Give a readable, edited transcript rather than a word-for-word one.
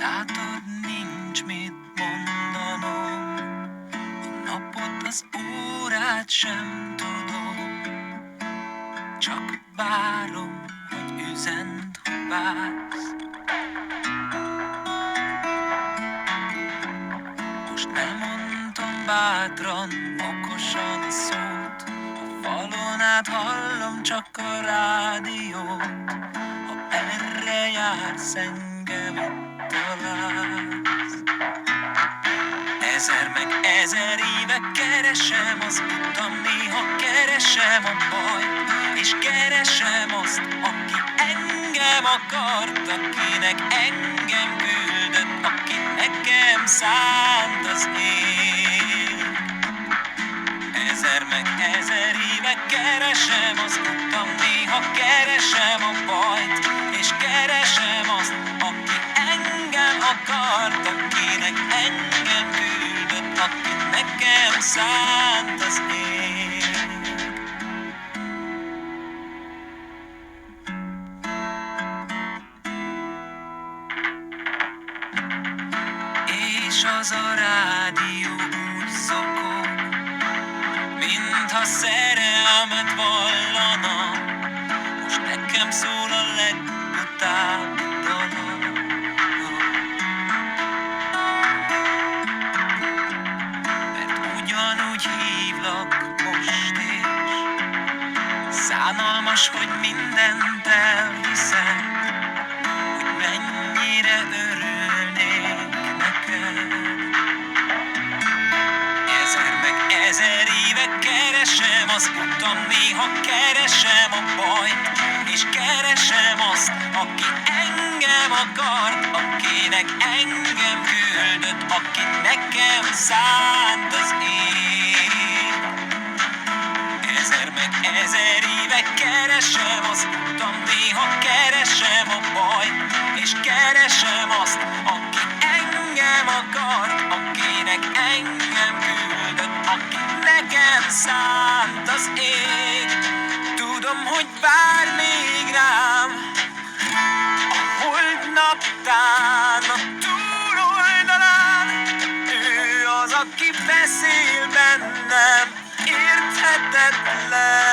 Látod, nincs mit mondanom, a napot, az órát sem tudom, csak várom, hogy üzend, hogy vársz. Most elmondtam bátran, okosan a szót, a falon át hallom csak a rádiót. Ha erre jársz, engem ott találsz. Ezer meg ezer éve keresem az utam, néha keresem a bajt, és keresem azt, aki engem akart, akinek engem küldött, aki nekem szánt az ég. Ezer meg ezer éve keresem az utam, néha keresem a bajt, és keresem azt, aki engem akart, akinek engem küldött, aki nekem szánt az ég. És az a rádió úgy zokog, mintha szerelmet vallana, most nekem szól a legutábbi dala. Mert ugyanúgy hívlak most is, szánalmas, hogy mindent elhiszek, hogy mennyire örülnék neked. Ezer meg ezer éve keresem az utam, néha keresem a bajt, és keresem azt, aki engem akart, akinek engem küldött, aki nekem szánt az ég. Ezer meg ezer éve keresem az utam, néha keresem a bajt, és keresem azt, aki engem akart, akinek engem küldött, aki nekem szánt az ég. Tudom, hogy vár még rám a holdnaptán, a túloldalán. Ő az, aki beszél bennem, érthetetlen.